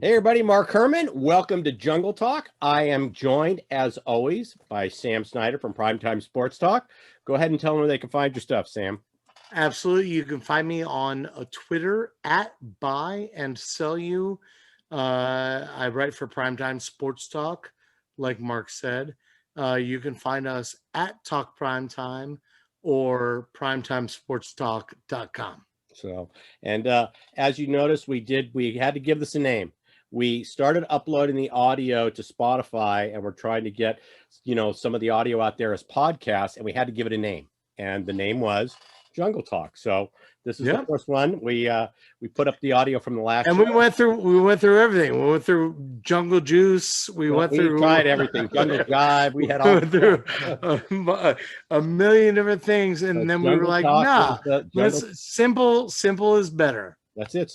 Hey everybody, Mark Herman. Welcome to Jungle Talk. I am joined, as always, by Sam Snyder from Primetime Sports Talk. Go ahead and tell them where they can find your stuff, Sam. Absolutely. You can find me on Twitter at Buy and Sell You. I write for Primetime Sports Talk, like Mark said. You can find us at Talk Primetime or primetimesportstalk.com. So, and as you noticed, we had to give this a name. We started uploading the audio to Spotify, and we're trying to get, some of the audio out there as podcasts, and we had to give it a name. And the name was Jungle Talk. So this is the first one. We put up the audio from the last and show. we went through everything. We went through Jungle Juice. We tried everything. Jungle Jive. We had all through a million different things, and then we were like, "Nah, simple is better." That's it.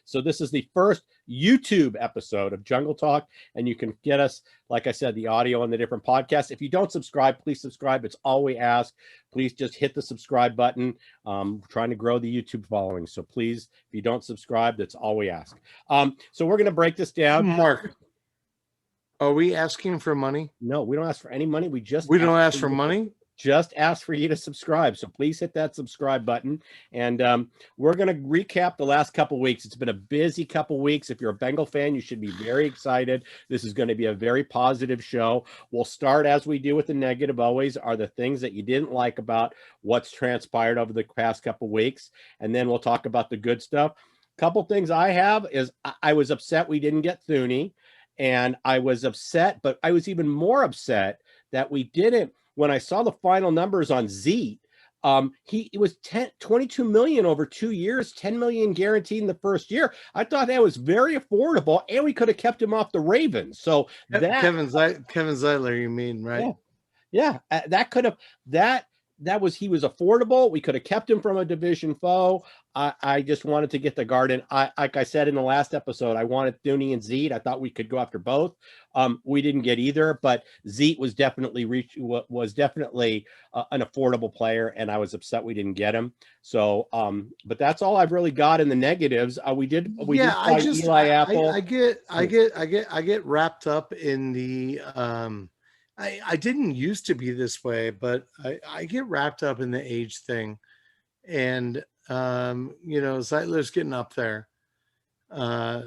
So this is the first YouTube episode of Jungle Talk, and you can get us, like I said, the audio on the different podcasts. If you don't subscribe, please subscribe. It's all we ask. Please just hit the subscribe button. We're trying to grow the YouTube following. So please, if you don't subscribe, that's all we ask. So we're going to break this down. Mark, are we asking for money? No, we don't ask for any money. We don't ask for money. Just ask for you to subscribe. So please hit that subscribe button. And we're going to recap the last couple weeks. It's been a busy couple weeks. If you're a Bengal fan, you should be very excited. This is going to be a very positive show. We'll start, as we do with the negative always, are the things that you didn't like about what's transpired over the past couple weeks. And then we'll talk about the good stuff. Couple things I have is I was upset we didn't get Thune. And I was upset, but I was even more upset that we didn't. When I saw the final numbers on Zeke, it was 22 million over 2 years, 10 million guaranteed in the first year. I thought that was very affordable, and we could have kept him off the Ravens. So that Kevin Zeitler, you mean, right? Yeah, he was affordable. We could have kept him from a division foe. I just wanted to get the Garden. Like I said in the last episode, I wanted Thune and Zeke. I thought we could go after both. We didn't get either, but Zeke was definitely an affordable player, and I was upset we didn't get him. So, but that's all I've really got in the negatives. We did Eli Apple. I get wrapped up in the. I didn't used to be this way, but I get wrapped up in the age thing, and Zeitler's getting up there. It was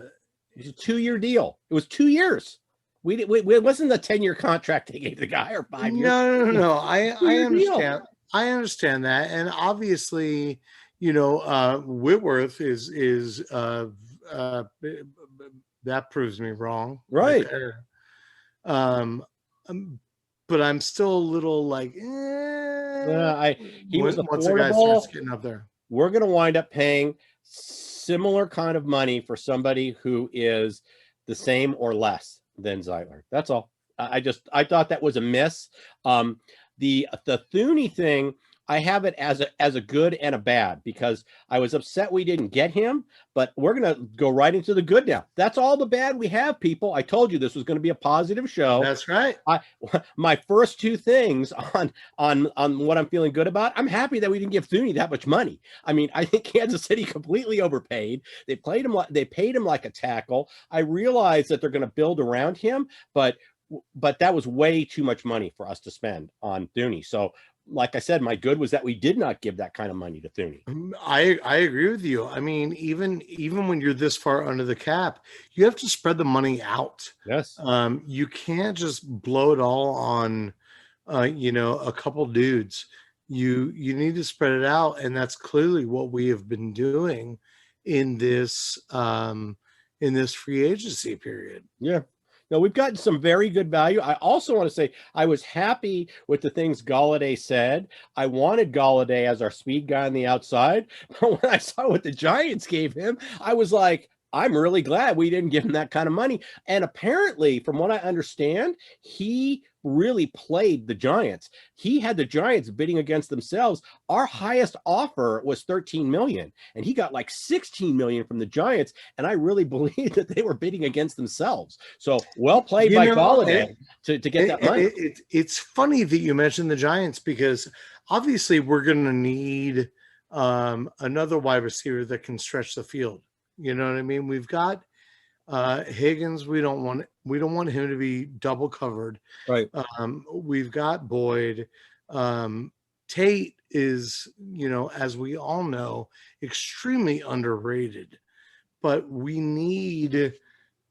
a 2-year deal. It was 2 years. It wasn't a 10-year contract they gave the guy, or 5 years. No. I understand. I understand that, and obviously, Whitworth is that proves me wrong, right? But I'm still a little like, he was once the guy starts getting up there. We're going to wind up paying similar kind of money for somebody who is the same or less than Zeitler. That's all. I thought that was a miss. The Thune thing, I have it as a good and a bad, because I was upset we didn't get him, but we're going to go right into the good now. That's all the bad we have, people. I told you this was going to be a positive show. That's right. My first two things on what I'm feeling good about, I'm happy that we didn't give Thune that much money. I mean, I think Kansas City completely overpaid. They paid him like a tackle. I realize that they're going to build around him, but that was way too much money for us to spend on Thune. So, like I said, my good was that we did not give that kind of money to Thune. I agree with you. I mean, even when you're this far under the cap, you have to spread the money out. Yes. You can't just blow it all on, a couple dudes. You need to spread it out, and that's clearly what we have been doing in this free agency period. Yeah. No, we've gotten some very good value. I also want to say I was happy with the things Golladay said. I wanted Golladay as our speed guy on the outside. But when I saw what the Giants gave him, I was like, I'm really glad we didn't give him that kind of money. And apparently, from what I understand, he really played the Giants. He had the Giants bidding against themselves. Our highest offer was 13 million, and he got like 16 million from the Giants. And I really believe that they were bidding against themselves. So well played by Golladay to get that money. It's funny that you mentioned the Giants, because obviously we're going to need another wide receiver that can stretch the field. You know what I mean? We've got Higgins, we don't want him to be double covered. Right. We've got Boyd. Tate is, as we all know, extremely underrated, but we need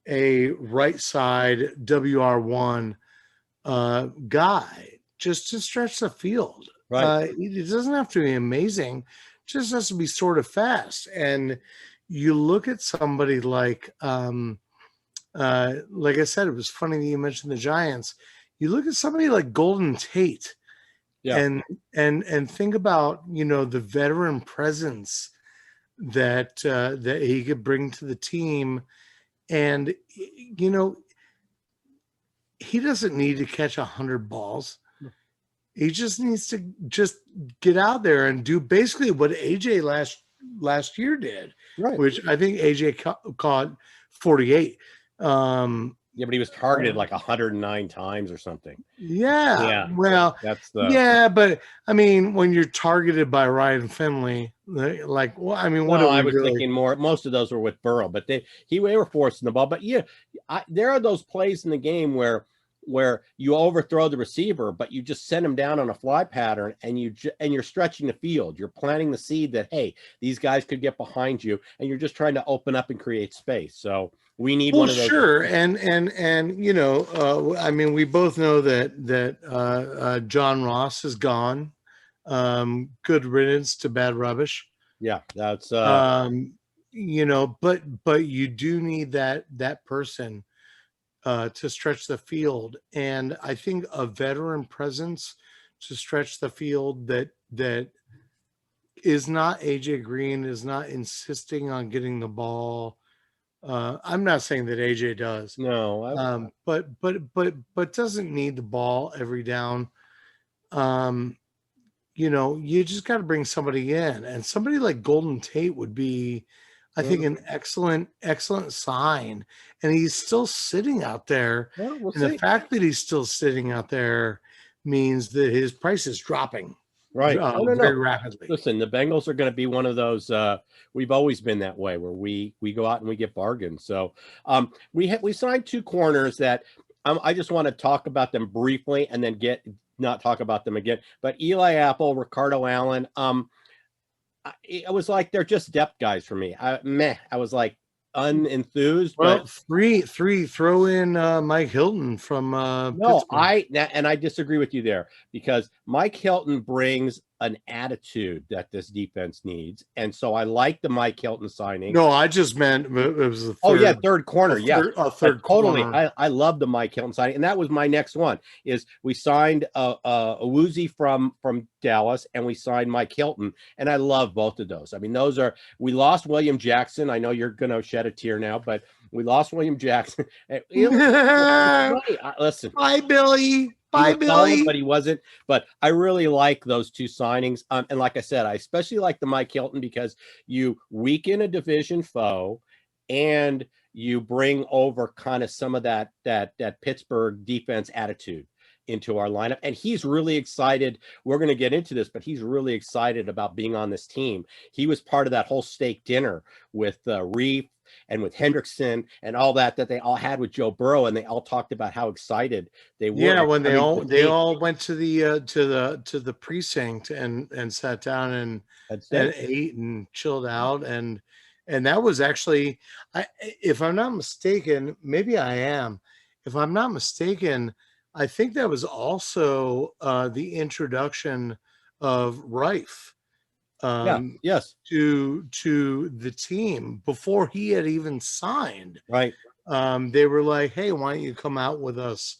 a right side WR1 guy just to stretch the field. Right. It doesn't have to be amazing, just has to be sort of fast. And you look at somebody like I said, it was funny that you mentioned the Giants. You look at somebody like Golden Tate, Yeah. and think about the veteran presence that he could bring to the team, and he doesn't need to catch 100 balls. He just needs to just get out there and do basically what AJ last year did, Right. which I think AJ caught 48. Yeah, but he was targeted like 109 times or something. Yeah. Well, that's the yeah, but I mean, when you're targeted by Ryan Finley, like, well, I mean, what no, are we I was really? thinking more. Most of those were with Burrow, but they were forcing the ball. But yeah, there are those plays in the game where you overthrow the receiver, but you just send him down on a fly pattern, and you're stretching the field. You're planting the seed that, hey, these guys could get behind you, and you're just trying to open up and create space. So we need one of those. Sure, and I mean, we both know that John Ross is gone. Good riddance to bad rubbish. Yeah, that's but you do need that person to stretch the field, and I think a veteran presence to stretch the field that is not AJ Green, is not insisting on getting the ball. I'm not saying that AJ does. no, but doesn't need the ball every down. You just got to bring somebody in, and somebody like Golden Tate would be, I think, an excellent sign. And he's still sitting out there. well, we'll And see. the fact that he's still sitting out there means that his price is dropping Right. very rapidly. Listen, the Bengals are going to be one of those. We've always been that way, where we go out and we get bargains. So we signed two corners that I just want to talk about them briefly and then not talk about them again. But Eli Apple, Ricardo Allen, it was like they're just depth guys for me. I was like unenthused. Well, but three throw in Mike Hilton from no, Pittsburgh. I disagree with you there, because Mike Hilton brings an attitude that this defense needs, and so I like the Mike Hilton signing. No, I just meant it was third corner. a third totally. corner. I love the Mike Hilton signing, and that was my next one. Is we signed a Woozy from Dallas, and we signed Mike Hilton, and I love both of those. I mean, we lost William Jackson. I know you're going to shed a tear now, but we lost William Jackson. Listen, bye, Billy. Bye, Billy. Solid, but he wasn't. But I really like those two signings. And like I said, I especially like the Mike Hilton, because you weaken a division foe, and you bring over kind of some of that Pittsburgh defense attitude into our lineup. And he's really excited. We're going to get into this, but he's really excited about being on this team. He was part of that whole steak dinner with Reef and with Hendrickson and all that they all had with Joe Burrow, and they all talked about how excited they were. Yeah, when they all went to the precinct and sat down and ate and chilled out, and that was actually, if I'm not mistaken, maybe I am. If I'm not mistaken, I think that was also the introduction of Rife. Yes. To the team before he had even signed. Right. They were like, "Hey, why don't you come out with us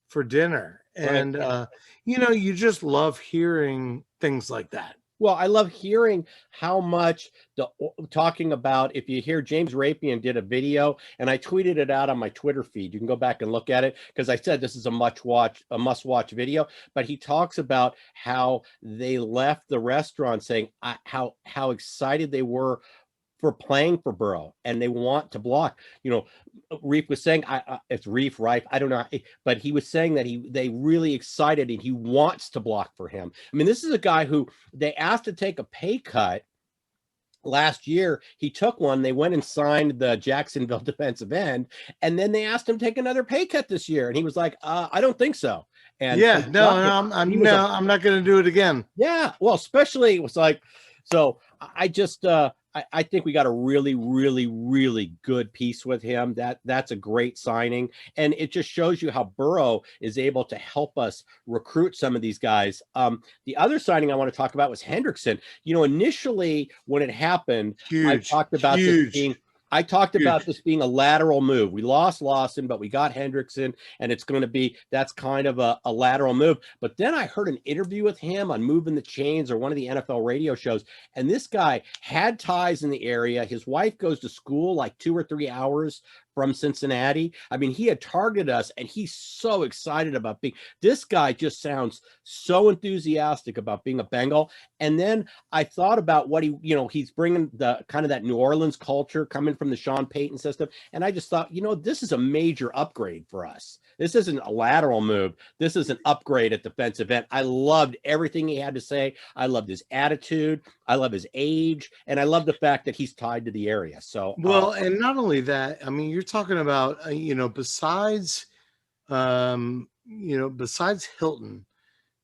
for dinner?" And you just love hearing things like that. Well, I love hearing how much talking about, if you hear James Rapian did a video, and I tweeted it out on my Twitter feed. You can go back and look at it, because I said this is a must-watch video. But he talks about how they left the restaurant saying how excited they were for playing for Burrow, and they want to block. Reef was saying, it's Reef, I don't know, but he was saying that they really excited, and he wants to block for him. I mean, this is a guy who they asked to take a pay cut last year he took one. They went and signed the Jacksonville defensive end, and then they asked him to take another pay cut this year, and he was like, I don't think so. And so Yeah, no, I'm not going to do it again. yeah, well, especially it was like, so I just I think we got a really, really, really good piece with him. That's a great signing. And it just shows you how Burrow is able to help us recruit some of these guys. The other signing I want to talk about was Hendrickson. Initially when it happened, I talked about this being this being a lateral move. We lost Lawson, but we got Hendrickson, and it's going to be, that's kind of a lateral move. But then I heard an interview with him on Moving the Chains or one of the NFL radio shows, and this guy had ties in the area. His wife goes to school like 2 or 3 hours from Cincinnati. I mean, he had targeted us, and he's so excited about being, this guy just sounds so enthusiastic about being a Bengal. And then I thought about what he's bringing, the kind of that New Orleans culture coming from the Sean Payton system. And I just thought, this is a major upgrade for us. This isn't a lateral move. This is an upgrade at defensive end. I loved everything he had to say. I loved his attitude. I love his age. And I love the fact that he's tied to the area. So, well, and not only that, I mean, you're talking about, besides Hilton,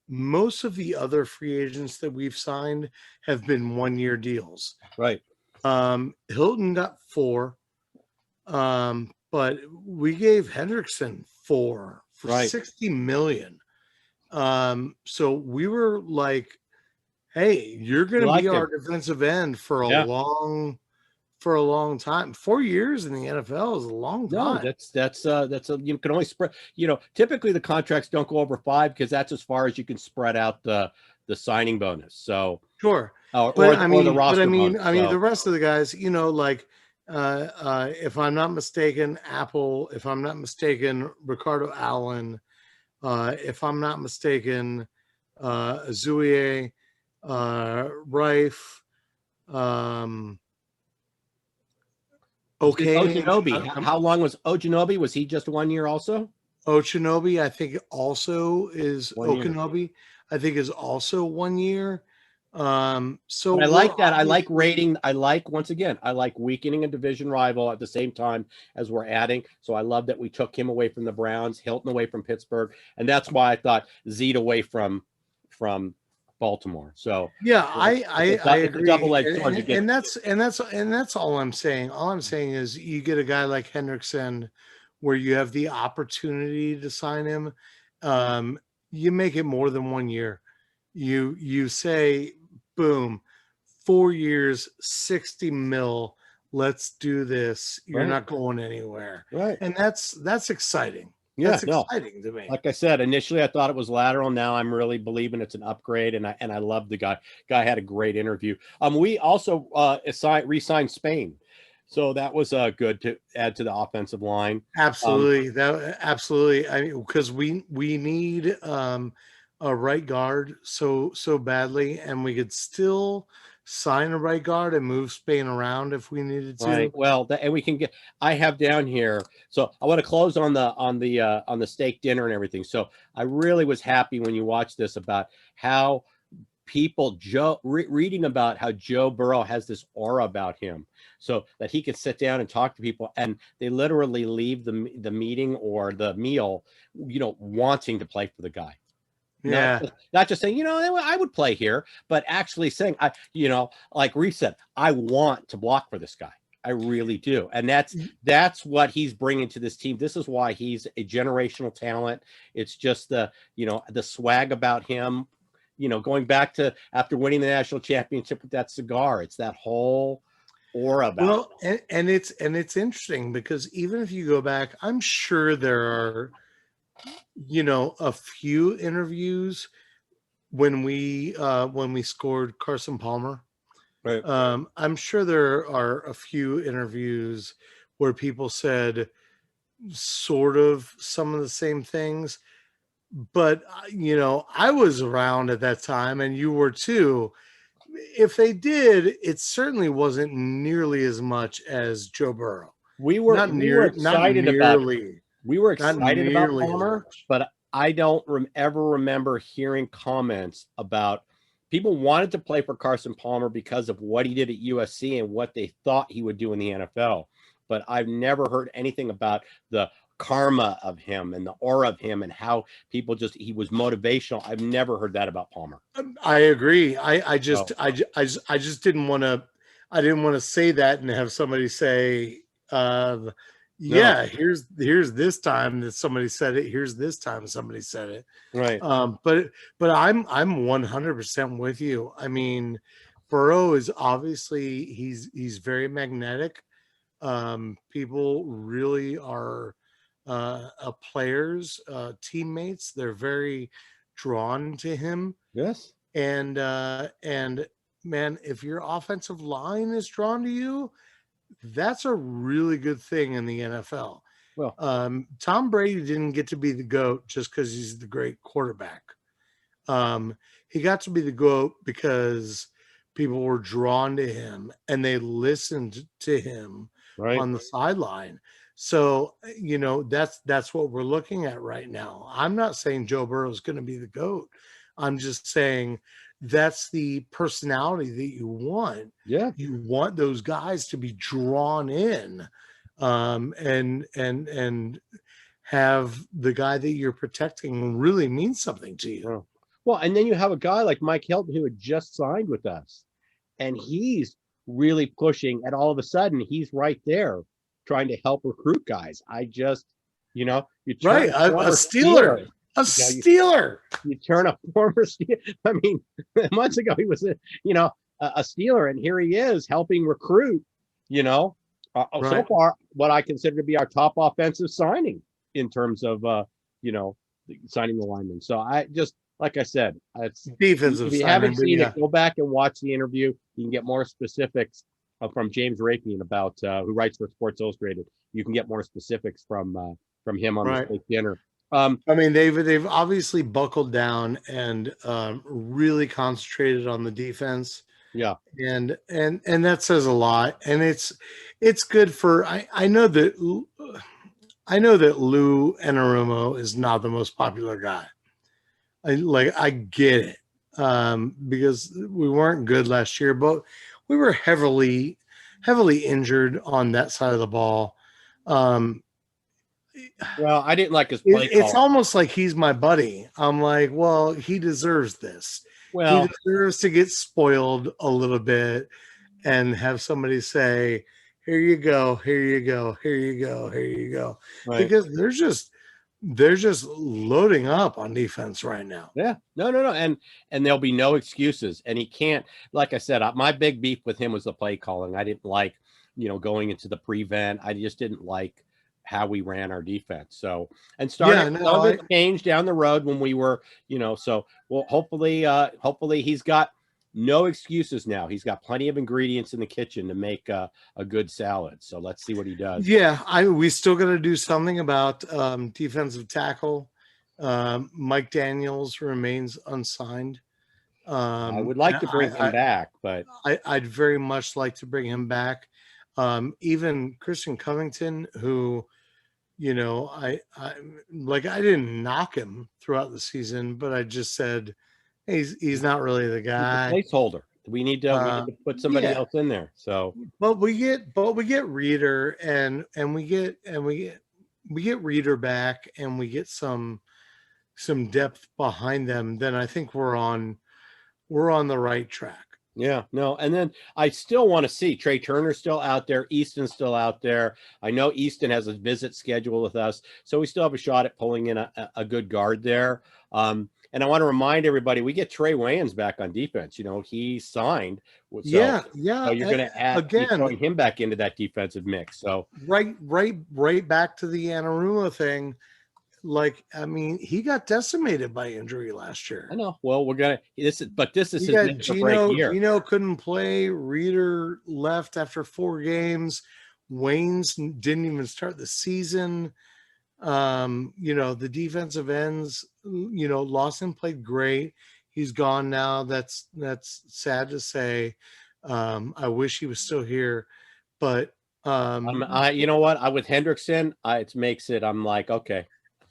most of the other free agents that we've signed have been 1-year deals. Right. Hilton got 4, but we gave Hendrickson 4 for $60 million. So we were like, hey, you're going to be our defensive end for a long time. 4 years in the NFL is a long time. No, that's you can only spread, typically the contracts don't go over 5 because that's as far as you can spread out the signing bonus. So sure. Or the roster bonus. The rest of the guys, if I'm not mistaken, Apple, if I'm not mistaken, Ricardo Allen, if I'm not mistaken, Azuye, Rife, Ojinobi. How long was Ojinobi? Was he just 1 year also? Ochinobi, I think also is Okinobi. I think is also 1 year. So I like that. I like rating. I like weakening a division rival at the same time as we're adding. So I love that we took him away from the Browns, Hilton away from Pittsburgh, and that's why I thought Zeke away from Baltimore. So yeah, I agree. Double-edged sword. And that's all I'm saying. All I'm saying is you get a guy like Hendrickson where you have the opportunity to sign him. You make it more than 1 year. You say, boom, 4 years, $60 million. Let's do this. You're not going anywhere. Right. And that's exciting. Yeah, that's exciting to me. Like I said, initially I thought it was lateral. Now I'm really believing it's an upgrade, and I love the guy. Guy had a great interview. We also re-signed Spain, so that was good to add to the offensive line. Absolutely, absolutely. I mean, because we need a right guard so badly, and we could still sign a right guard and move Spain around if we needed to. Right. Well, and we can get. I have down here. So I want to close on the steak dinner and everything. So I really was happy when you watched this about how people reading about how Joe Burrow has this aura about him, so that he could sit down and talk to people, and they literally leave the meeting or the meal, wanting to play for the guy. Yeah, not just saying, I would play here, but actually saying, like Reese said, I want to block for this guy. I really do. And that's what he's bringing to this team. This is why he's a generational talent. It's just the swag about him, going back to after winning the national championship with that cigar. It's that whole aura about him. And it's interesting because even if you go back, I'm sure there are a few interviews when we scored Carson Palmer. Right. I'm sure there are a few interviews where people said sort of some of the same things, but I was around at that time and you were too. If they did, it certainly wasn't nearly as much as Joe Burrow. We were excited about Palmer, but I don't ever remember hearing comments about people wanted to play for Carson Palmer because of what he did at USC and what they thought he would do in the NFL. But I've never heard anything about the karma of him and the aura of him and how people he was motivational. I've never heard that about Palmer. I agree. I just Oh, I just didn't want to, I didn't want to say that and have somebody say, no, yeah, here's this time that somebody said it. Here's this time somebody said it. right. But I'm 100% with you. I mean, Burrow is obviously he's very magnetic. People really are players, teammates. They're very drawn to him. Yes. And man, if your offensive line is drawn to you, that's a really good thing in the NFL. Well, Tom Brady didn't get to be the GOAT just because he's the great quarterback. He got to be the GOAT because people were drawn to him and they listened to him right. on the sideline. So, that's what we're looking at right now. I'm not saying Joe Burrow is going to be the GOAT. I'm just saying that's the personality that you want. Yeah. You want those guys to be drawn in, and have the guy that you're protecting really mean something to you. Yeah. Well, and then you have a guy like Mike Hilton who had just signed with us, and he's really pushing, and all of a sudden he's right there trying to help recruit guys. I just, you turn Right, a Steeler. A Steeler. You turn a former Steeler. I mean, months ago he was a Steeler, and here he is helping recruit. So far, what I consider to be our top offensive signing in terms of signing the lineman. So I just, like I said, it's defensive. If you haven't seen it, go back and watch the interview. You can get more specifics from James Rapian about who writes for Sports Illustrated. You can get more specifics from him on the steak dinner. I mean, they've obviously buckled down and really concentrated on the defense. Yeah, and that says a lot. And it's good for. I know that Lou Anarumo is not the most popular guy. I get it, because we weren't good last year, but we were heavily injured on that side of the ball. Well, I didn't like his play call. It's almost like he's my buddy. I'm like, well, he deserves this. Well, he deserves to get spoiled a little bit and have somebody say, here you go, here you go, here you go, here you go. Right. Because they're just loading up on defense right now. Yeah, no. And there'll be no excuses. And he can't, like I said, my big beef with him was the play calling. I didn't like, going into the prevent. I just didn't like how we ran our defense. So, and starting change down the road when we were, so well, hopefully he's got no excuses now. He's got plenty of ingredients in the kitchen to make a good salad. So let's see what he does. Yeah, we still got to do something about defensive tackle. Mike Daniels remains unsigned. I would like to bring him back, but I'd very much like to bring him back. Even Christian Covington, who, I didn't knock him throughout the season, but I just said, he's not really the guy. He's a placeholder. We need to put somebody else in there. So, but we get Reader and we get Reader back, and we get some depth behind them. Then I think we're on the right track. Yeah, no. And then I still want to see Trey Turner still out there. Easton's still out there. I know Easton has a visit schedule with us, so we still have a shot at pulling in a good guard there. And I want to remind everybody, we get Trey Wayans back on defense. He signed. So, yeah. So you're going to add throwing him back into that defensive mix. So right back to the Anarumo thing. He got decimated by injury last year. I know. Well, this is his break year. Gino couldn't play. Reader left after 4 games. Waynes didn't even start the season. The defensive ends, Lawson played great. He's gone now. That's sad to say. I wish he was still here, but you know what? With Hendrickson, it makes it. I'm like, okay.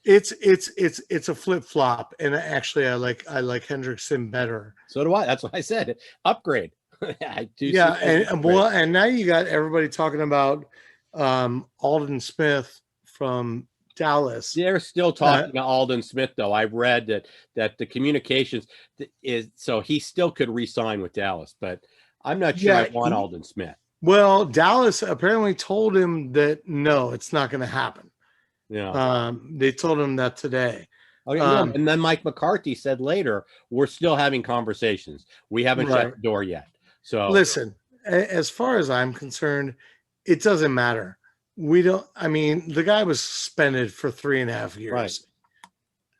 It's a flip flop, and actually, I like Hendrickson better. So do I. That's what I said. Upgrade. I do. Yeah, See that as an and upgrade. well, and now you got everybody talking about Alden Smith from Dallas. They're still talking to Alden Smith, though. I've read that the communications is so he still could re-sign with Dallas, but I'm not sure I Yeah, want Alden Smith. well, Dallas apparently told him that no, it's not going to happen. Yeah. They told him that today. Okay, no, and then Mike McCarthy said later, we're still having conversations. We haven't Right. shut the door yet. So Listen, as far as I'm concerned, it doesn't matter. We don't. I mean, the guy was suspended for 3.5 years. Right.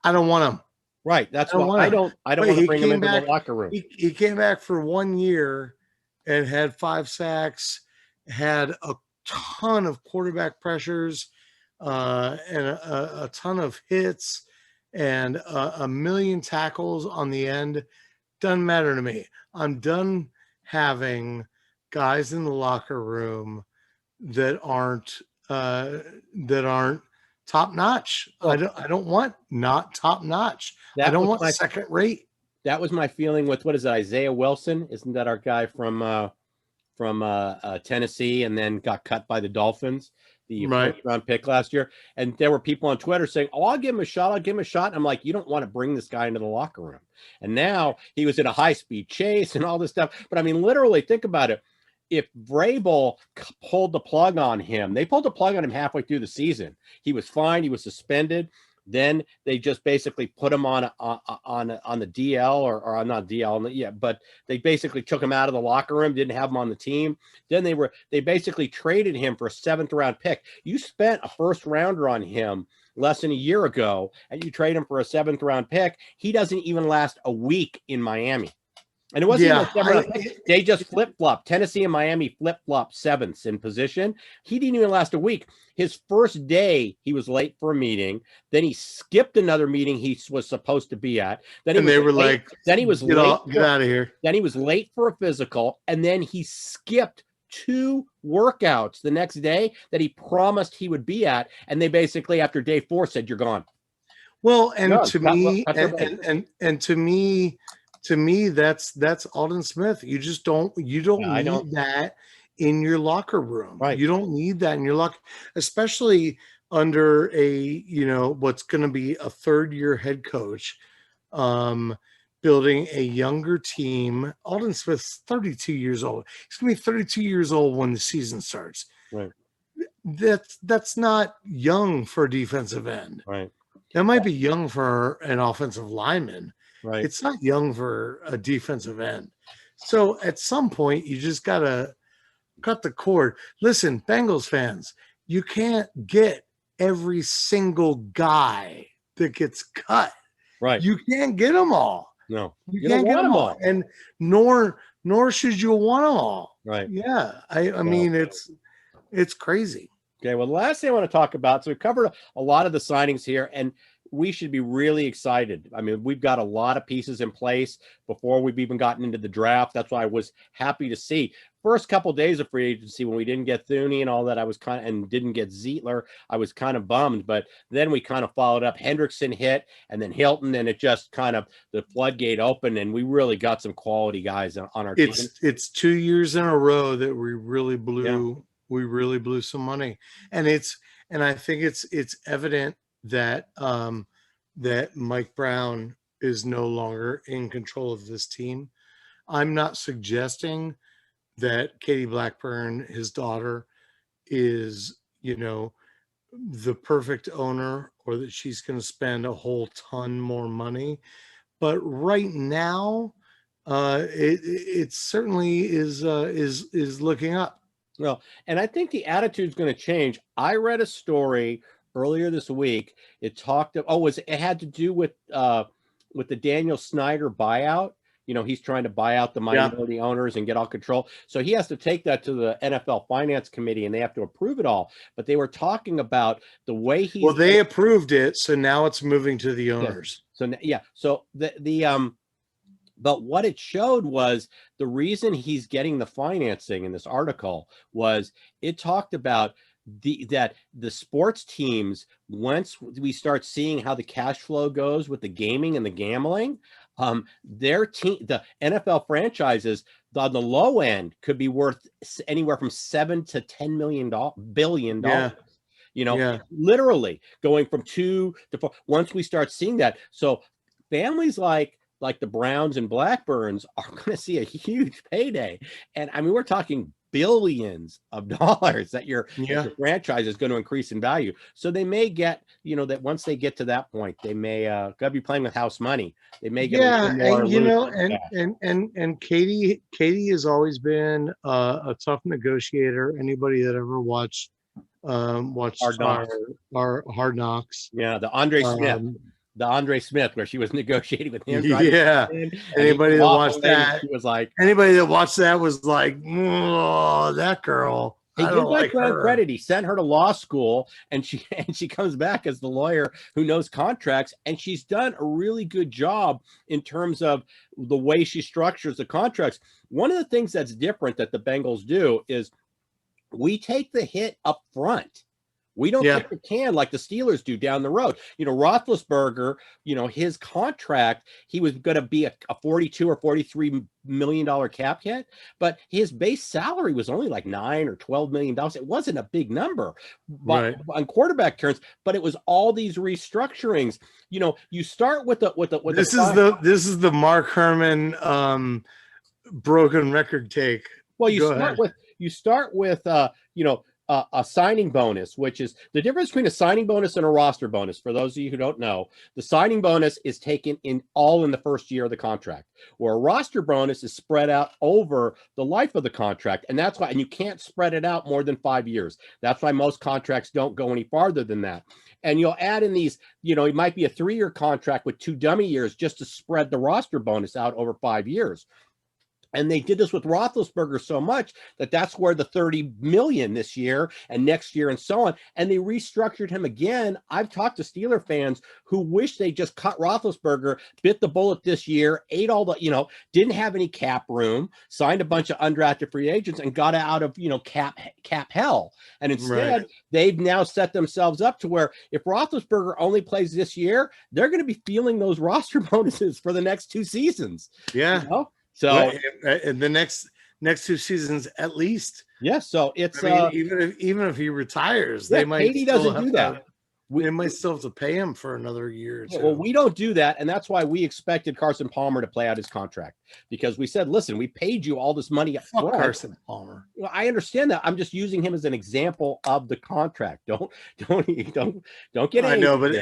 I don't want him. right. That's I don't why want I him. don't But want to he bring him came into back. the locker room. He came back for 1 year and had 5 sacks, had a ton of quarterback pressures, and a ton of hits, and a million tackles on the end. Doesn't matter to me. I'm done having guys in the locker room that aren't top notch. Well, I don't want not top notch. I that don't was want my second rate. that was my feeling with what is it, Isaiah Wilson? Isn't that our guy from Tennessee and then got cut by the Dolphins, the Right. first round pick last year? And there were people on Twitter saying, "Oh, I'll give him a shot. I'll give him a shot." And I'm like, you don't want to bring this guy into the locker room. And now he was in a high speed chase and all this stuff. But I mean, literally, think about it. If Vrabel pulled the plug on him, they pulled the plug on him halfway through the season. He was fine. He was suspended. Then they just basically put him on the DL or not DL, yeah, but they basically took him out of the locker room, didn't have him on the team. Then they basically traded him for a 7th round pick. You spent a 1st rounder on him less than a year ago, and you trade him for a 7th round pick. He doesn't even last a week in Miami. And it wasn't even they just flip-flopped. Tennessee and Miami flip-flopped 7ths in position. He didn't even last a week. His first day, he was late for a meeting. Then he skipped another meeting he was supposed to be at. Then he was late. Then he was late. Get out of here. Then he was late for a physical, and then he skipped 2 workouts the next day that he promised he would be at. And they basically, after day 4, said, "You're gone." Well, and No, to me, and to me, that's Alden Smith. You just don't need that in your locker room. Right. You don't need that in your locker, especially under what's going to be a 3rd-year head coach, building a younger team. Alden Smith's 32 years old. He's going to be 32 years old when the season starts. Right. That's not young for a defensive end. Right. That might be young for an offensive lineman. Right. It's not young for a defensive end. So at some point, you just got to cut the cord. Listen, Bengals fans, you can't get every single guy that gets cut. Right. You can't get them all. No. You can't get them all. And nor should you want them all. Right. Yeah. I mean, it's crazy. Okay, well, the last thing I want to talk about, so we've covered a lot of the signings here, and we should be really excited. I mean, we've got a lot of pieces in place before we've even gotten into the draft. That's why I was happy to see. First couple of days of free agency, when we didn't get Thuney and all that, I was and didn't get Zietler, I was kind of bummed. But then we kind of followed up. Hendrickson hit, and then Hilton, and it just kind of, the floodgate opened, and we really got some quality guys on our team. It's 2 years in a row that we really blew. Yeah. We really blew some money, and I think it's evident that that Mike Brown is no longer in control of this team. I'm not suggesting that Katie Blackburn, his daughter, is the perfect owner, or that she's going to spend a whole ton more money. But right now, it certainly is looking up. Well, and I think the attitude is going to change. I read a story earlier this week. It talked it had to do with the Daniel Snyder buyout. He's trying to buy out the minority owners and get all control. So he has to take that to the NFL Finance Committee, and they have to approve it all. But they were talking about the way he. Well, they approved it, so now it's moving to the owners. Yeah. So but what it showed was the reason he's getting the financing in this article was it talked about the sports teams, once we start seeing how the cash flow goes with the gaming and the gambling, their team, the NFL franchises, on the low end could be worth anywhere from $7 to $10 billion. Yeah. Yeah. Literally going from 2 to 4 once we start seeing that. So families like the Browns and Blackburns are going to see a huge payday. And I mean, we're talking billions of dollars that your franchise is going to increase in value. So they may get, that once they get to that point, they may gotta be playing with house money. They may get a little more. And Katie has always been a tough negotiator. Anybody that ever watched our Hard Knocks. Yeah, the Andre Smith, where she was negotiating with him. Yeah. Anybody that watched that, was like, oh, that girl. Hey, give Mike credit. He sent her to law school, and she comes back as the lawyer who knows contracts, and she's done a really good job in terms of the way she structures the contracts. One of the things that's different that the Bengals do is we take the hit up front. We don't kick the can like the Steelers do down the road. Roethlisberger, his contract, he was going to be a $42 or $43 million cap hit, but his base salary was only like $9 or $12 million. It wasn't a big number, but on quarterback terms. But it was all these restructurings. You start with the this is the Mark Herman broken record take. Well, you start with a signing bonus, which is the difference between a signing bonus and a roster bonus. For those of you who don't know, the signing bonus is taken in the first year of the contract, where a roster bonus is spread out over the life of the contract. And that's why, and you can't spread it out more than 5 years. That's why most contracts don't go any farther than that. And you'll add in these, it might be a 3-year contract with 2 dummy years just to spread the roster bonus out over 5 years. And they did this with Roethlisberger so much that's where the $30 million this year and next year and so on. And they restructured him again. I've talked to Steeler fans who wish they just cut Roethlisberger, bit the bullet this year, ate all the, didn't have any cap room, signed a bunch of undrafted free agents, and got out of, cap hell. And instead, they've now set themselves up to where if Roethlisberger only plays this year, they're going to be feeling those roster bonuses for the next 2 seasons. Yeah. So in the next 2 seasons at least. Yeah, so it's even if he retires, they might. Katie doesn't do that. We might still have to pay him for another year or 2. Well, we don't do that, and that's why we expected Carson Palmer to play out his contract, because we said, "Listen, we paid you all this money up front." Carson Palmer. Well, I understand that. I'm just using him as an example of the contract. Don't get. I know, but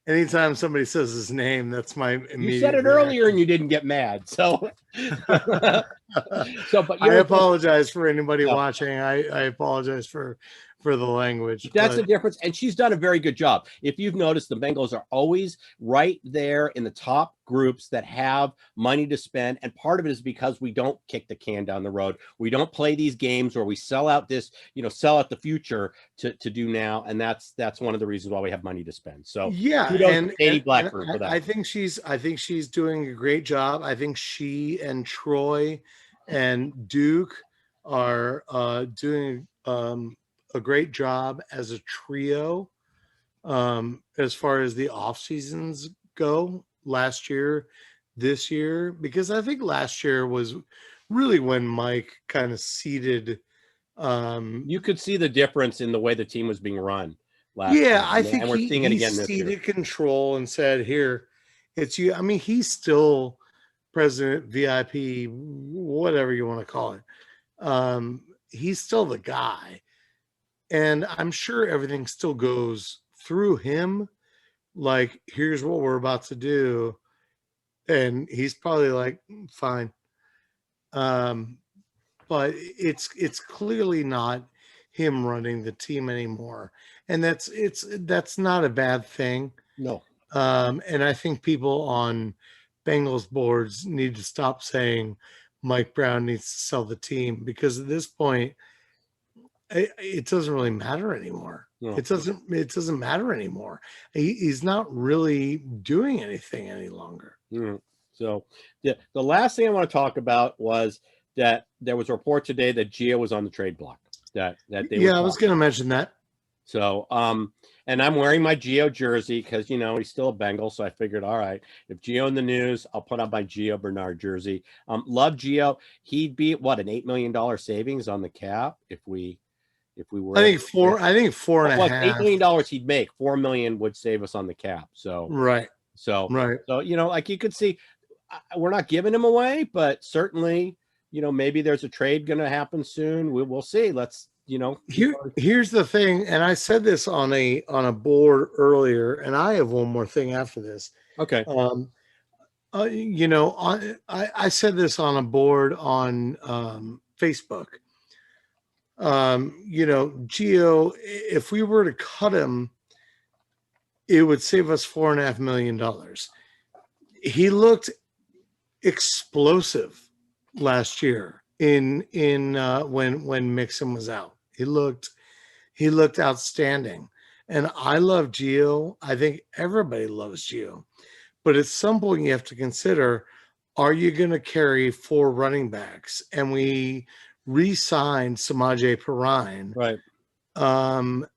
anytime somebody says his name, that's my immediate. You said it earlier and you didn't get mad. So, but I apologize for anybody watching. I apologize for the language. That's the difference. And she's done a very good job. If you've noticed, the Bengals are always right there in the top groups that have money to spend. And part of it is because we don't kick the can down the road. We don't play these games where we sell out the future to do now. And that's one of the reasons why we have money to spend. So and Katie Blackburn for that. I think she's doing a great job. I think she and Troy and Duke are doing a great job as a trio as far as the off seasons go, last year, this year, because I think last year was really when Mike kind of seeded. You could see the difference in the way the team was being run last year. I think we're seeing it again this year. He ceded control and said, "Here, it's you." I mean, he's still president, VIP, whatever you want to call it. He's still the guy. And I'm sure everything still goes through him. Like, here's what we're about to do. And he's probably like, fine. But it's clearly not him running the team anymore. And that's not a bad thing. No. And I think people on Bengals boards need to stop saying Mike Brown needs to sell the team, because at this point, it doesn't really matter anymore. No. It doesn't matter anymore. He's not really doing anything any longer. So the last thing I want to talk about was that there was a report today that Gio was on the trade block. that they were Yeah, I was talking. going to mention that. So, and I'm wearing my Gio jersey because he's still a Bengal. So I figured, all right, if Gio in the news, I'll put on my Gio Bernard jersey. Love Gio. He'd be what, an $8 million savings on the cap if we were able to. I think four and a What, $8 half. million he'd make. 4 million would save us on the cap. So Right. so Right. so like you could see, we're not giving him away, but certainly maybe there's a trade going to happen soon. We'll see. Let's Here's the thing, and I said this on a board earlier, and I have one more thing after this. Okay. I said this on a board on Facebook. Gio, if we were to cut him, it would save us $4.5 million. He looked explosive last year in when Mixon was out. He looked outstanding. And I love Gio. I think everybody loves Gio. But at some point you have to consider, are you going to carry 4 running backs? And we re-signed Samaje Perine. Right.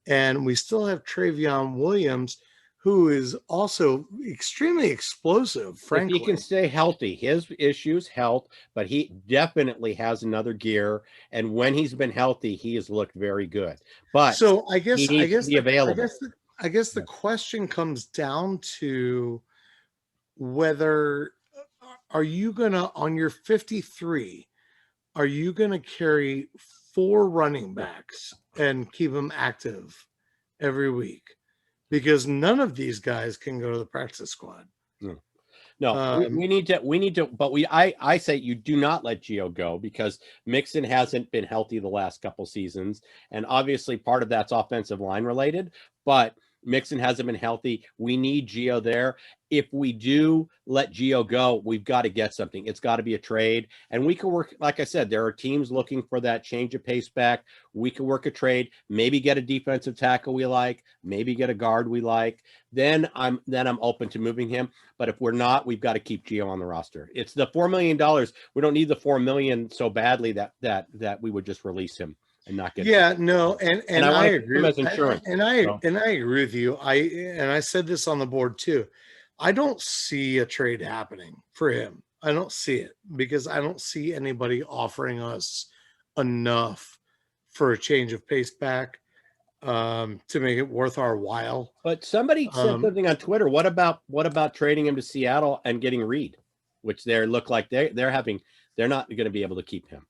And we still have Travion Williams, who is also extremely explosive, frankly. If he can stay healthy, his issues health, but he definitely has another gear. And when he's been healthy, he has looked very good. But so I guess he needs to be available. I guess the question comes down to whether are you gonna, on your 53, are you gonna carry 4 running backs and keep them active every week? Because none of these guys can go to the practice squad. No, we need to, but I say you do not let Gio go because Mixon hasn't been healthy the last couple seasons. And obviously part of that's offensive line related, but Mixon hasn't been healthy. We need Gio there. If we do let Gio go, we've got to get something. It's got to be a trade. And we can work, like I said, there are teams looking for that change of pace back. We can work a trade, maybe get a defensive tackle we like, maybe get a guard we like. Then I'm open to moving him. But if we're not, we've got to keep Gio on the roster. It's the $4 million. We don't need the $4 million so badly that we would just release him and not get. Yeah, no, and I agree. As insurance. And I agree with you. I said this on the board too. I don't see a trade happening for him. I don't see it because I don't see anybody offering us enough for a change of pace back to make it worth our while. But somebody said something on Twitter. What about trading him to Seattle and getting Reed, which they're not going to be able to keep him.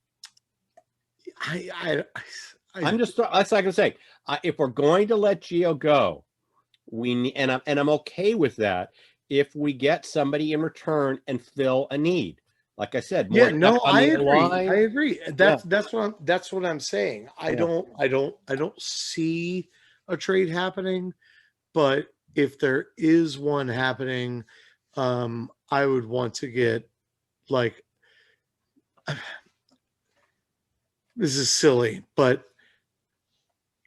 I'm just, that's like I say, if we're going to let Gio go, we need, and I'm okay with that if we get somebody in return and fill a need. Like I said, I agree. That's what I'm saying. I don't see a trade happening, but if there is one happening, I would want to get like. This is silly, but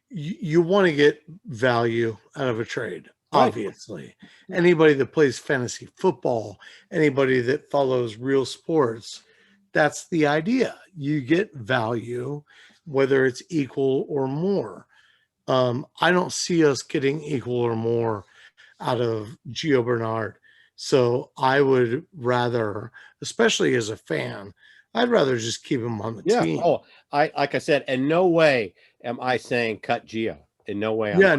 you want to get value out of a trade, obviously. Right. Anybody that plays fantasy football, anybody that follows real sports, that's the idea. You get value, whether it's equal or more. I don't see us getting equal or more out of Gio Bernard. So I would rather, especially as a fan, I'd rather just keep him on the team. Oh, like I said, in no way am I saying cut Gio. In no way. No.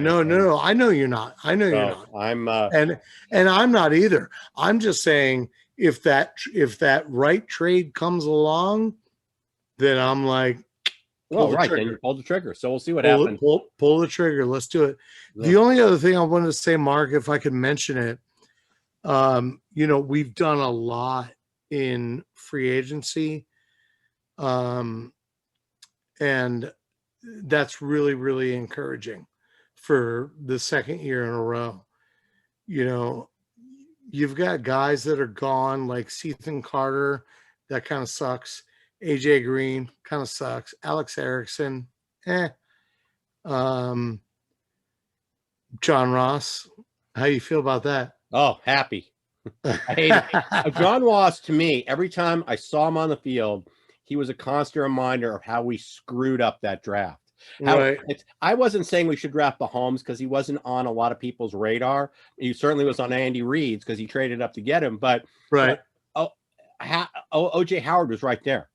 I know you're not. You're not. I'm and I'm not either. I'm just saying if that right trade comes along, then I'm like, then you pull the trigger. So we'll see what happens. Pull the trigger. Let's do it. Yeah. The only other thing I wanted to say, Mark, if I could mention it, we've done a lot in free agency. And that's really, really encouraging for the second year in a row. You've got guys that are gone, like Ethan Carter. That kind of sucks. AJ Green kind of sucks. Alex Erickson. John Ross. How you feel about that? Oh, happy. I hate it. John Ross, to me, every time I saw him on the field, he was a constant reminder of how we screwed up that draft. Right. I wasn't saying we should draft Mahomes because he wasn't on a lot of people's radar. He certainly was on Andy Reid's because he traded up to get him. But Right. oh, OJ Howard was right there.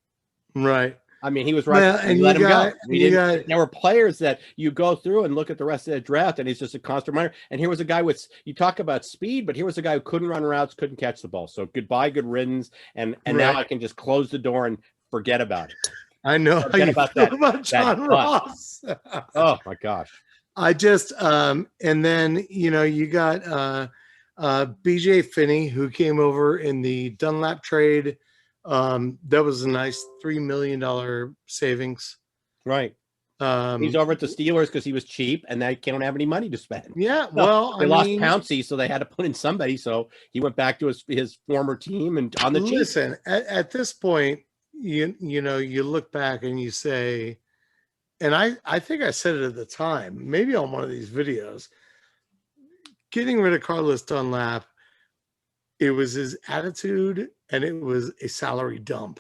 Right. I mean, he was right. Well, We and let you him got, go. We you didn't. got, There were players that you go through and look at the rest of the draft, and he's just a constant reminder. And here was a guy with, you talk about speed, but here was a guy who couldn't run routes, couldn't catch the ball. So goodbye, good riddance. And now right. I can just close the door and forget about it. I know how Forget you about feel that. about John That Ross. Oh my gosh. I just, and then, you got BJ Finney, who came over in the Dunlap trade. That was a nice $3 million savings. Right. He's over at the Steelers because he was cheap, and they don't have any money to spend. Yeah, So well, they lost Pouncey, so they had to put in somebody. So he went back to his former team and on the cheap. Listen, at this point, you look back and you say, and I think I said it at the time, maybe on one of these videos, getting rid of Carlos Dunlap, it was his attitude and it was a salary dump.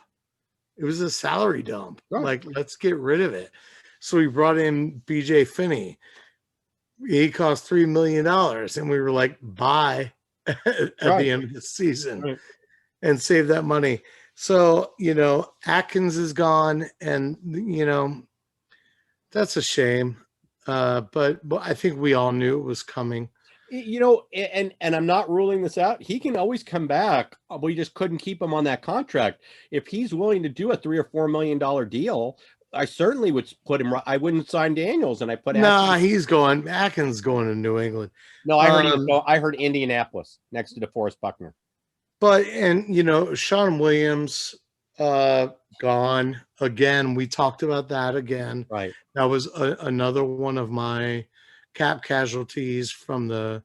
It was a salary dump. Right. Like, let's get rid of it. So we brought in BJ Finney. He cost $3 million, and we were like, buy at the end of the season and save that money. So, Atkins is gone, and that's a shame. But I think we all knew it was coming. And I'm not ruling this out. He can always come back. We just couldn't keep him on that contract. If he's willing to do a $3 or $4 million deal, I certainly would put him. I wouldn't sign Daniels, and I put. He's going. Atkins going to New England. No, I heard Indianapolis next to DeForest Buckner. But Sean Williams gone again. We talked about that again. Right. That was another one of my cap casualties from the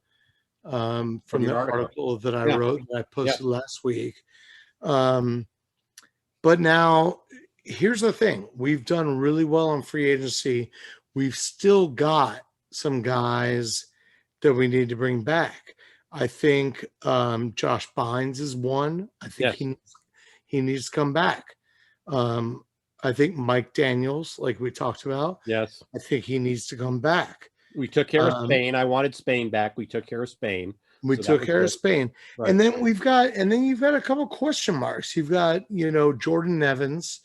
article that I wrote that I posted last week. But now here's the thing. We've done really well on free agency. We've still got some guys that we need to bring back. I think Josh Bynes is one. I think he needs to come back. I think Mike Daniels, like we talked about. Yes. I think he needs to come back. We took care of Spain. I wanted Spain back. We took care of Spain. We took care of Spain. Right. And then you've got a couple question marks. You've got, Jordan Evans.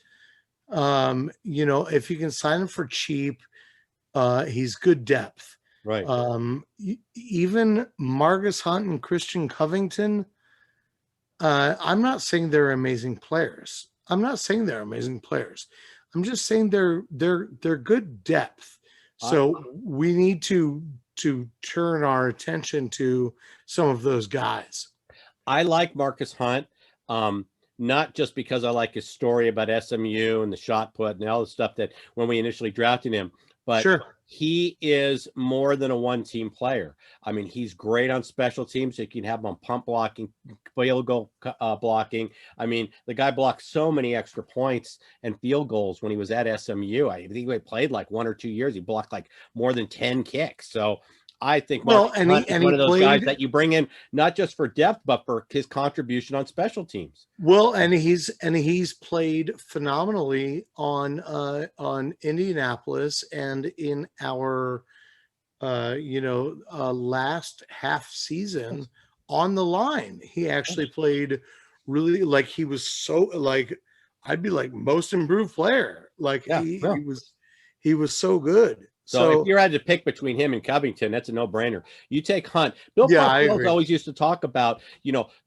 If you can sign him for cheap, he's good depth. Right. Even Marcus Hunt and Christian Covington, I'm not saying they're amazing players. I'm just saying they're good depth. So we need to turn our attention to some of those guys. I like Marcus Hunt, not just because I like his story about SMU and the shot put and all the stuff that when we initially drafted him, but he is more than a one-team player. I mean, he's great on special teams. You can have him on pump blocking, field goal blocking. I mean, the guy blocked so many extra points and field goals when he was at SMU. I think he played like 1 or 2 years. He blocked like more than 10 kicks. So I think Hunt is one of those guys that you bring in not just for depth, but for his contribution on special teams. Well, and he's played phenomenally on Indianapolis and in our last half season on the line. He actually played really, like, he was so, like, I'd be like most improved player. Like he was so good. So if you had to pick between him and Covington, that's a no-brainer. You take Hunt. Bill Parcells always used to talk about,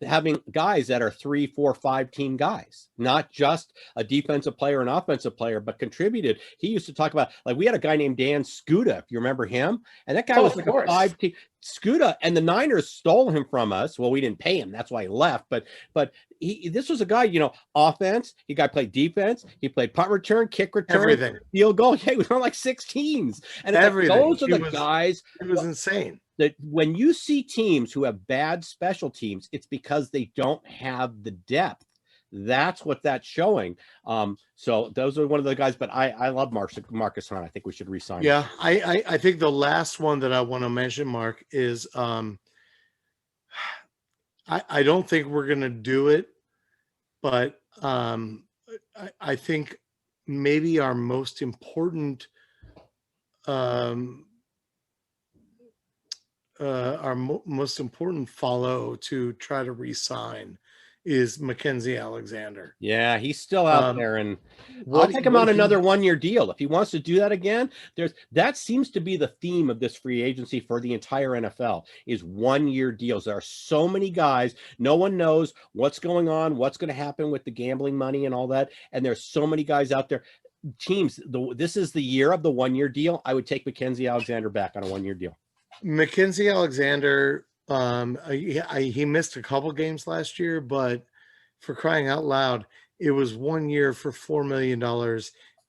having guys that are 3, 4, 5 team guys, not just a defensive player and offensive player, but contributed. He used to talk about, like, we had a guy named Dan Skuda, if you remember him, and that guy was like a 5-team. Skuda, and the Niners stole him from us. Well, we didn't pay him. That's why he left. But this was a guy, offense. He played defense. He played punt return, kick return, everything, field goal. Yeah, he was on like 6 teams. And those are the guys. It was insane. That when you see teams who have bad special teams, it's because they don't have the depth. That's what that's showing. So those are one of the guys, but I love Marcus Hunt. I think we should re-sign him. Yeah, I think the last one that I want to mention, Mark, is I don't think we're going to do it, but I think maybe our most important most important follow to try to re-sign is Mackenzie Alexander. Yeah, he's still out there, and I'll What take him on he another 1-year deal if he wants to do that again. That seems to be the theme of this free agency for the entire NFL is 1-year deals. There are so many guys, no one knows what's going on, what's going to happen with the gambling money and all that, and there's so many guys out there. Teams, this is the year of the 1-year deal. I would take Mackenzie Alexander back on a 1-year deal. Mackenzie Alexander, he missed a couple games last year, but for crying out loud, it was 1 year for $4 million,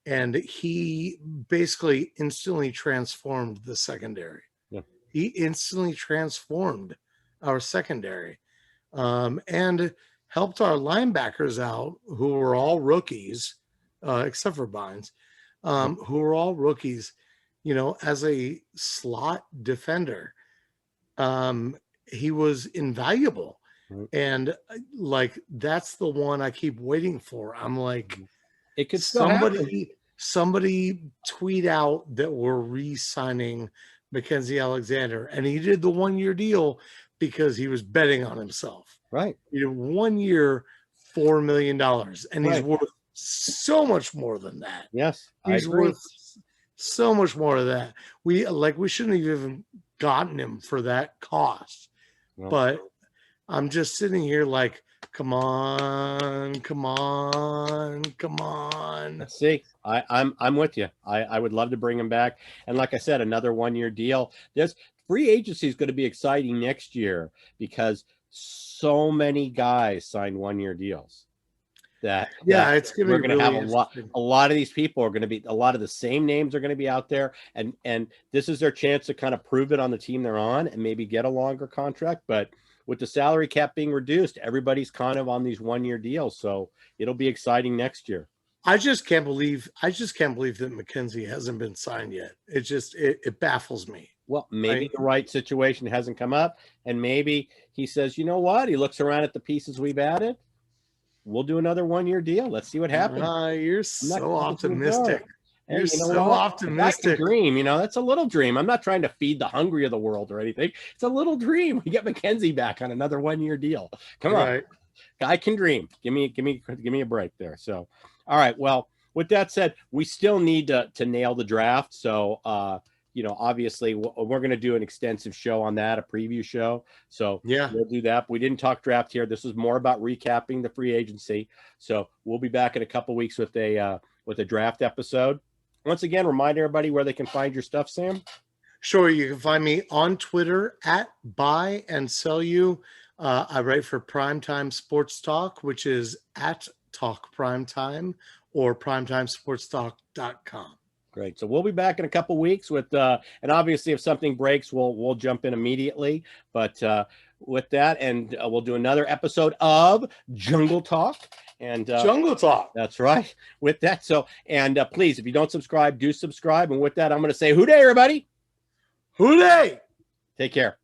and he basically instantly transformed the secondary. Yeah. He instantly transformed our secondary, and helped our linebackers out, who were all rookies, except for Bynes, who were all rookies. As a slot defender, he was invaluable. Right. And like, that's the one I keep waiting for. I'm like, it could somebody tweet out that we're re-signing Mackenzie Alexander, and he did the 1-year deal because he was betting on himself. Right. He did 1 year, $4 million, and he's worth so much more than that. Yes, he's worth so much more of that. We shouldn't have even gotten him for that cost. Well, but I'm just sitting here like, come on. Let's see. I'm with you. I would love to bring him back. And like I said, another 1-year deal. There's free agency is going to be exciting next year because so many guys signed 1-year deals. It's going to be really have a lot of these people are going to be, a lot of the same names are going to be out there, and this is their chance to kind of prove it on the team they're on and maybe get a longer contract. But with the salary cap being reduced, everybody's kind of on these 1-year deals, so it'll be exciting next year. I just can't believe that Mackenzie hasn't been signed yet. It baffles me. Well, maybe the right situation hasn't come up, and maybe he says, you know what? He looks around at the pieces we've added. We'll do another 1-year deal. Let's see what happens. You're so optimistic. Hey, you're so optimistic. Dream, that's a little dream. I'm not trying to feed the hungry of the world or anything. It's a little dream. We get Mackenzie back on another 1-year deal. Come on, guy can dream. Give me a break there. So, all right. Well, with that said, we still need to nail the draft. So, obviously we're going to do an extensive show on that, a preview show. So we'll do that. We didn't talk draft here. This is more about recapping the free agency. So we'll be back in a couple weeks with a draft episode. Once again, remind everybody where they can find your stuff, Sam. Sure. You can find me on Twitter at Buy and Sell You. I write for Primetime Sports Talk, which is at Talk Primetime or primetimesportstalk.com. Great. So we'll be back in a couple weeks with, and obviously if something breaks, we'll jump in immediately. But with that, and we'll do another episode of Jungle Talk. And Jungle Talk. That's right. With that, so and please, if you don't subscribe, do subscribe. And with that, I'm going to say, hoo day, everybody. Hoo day. Take care.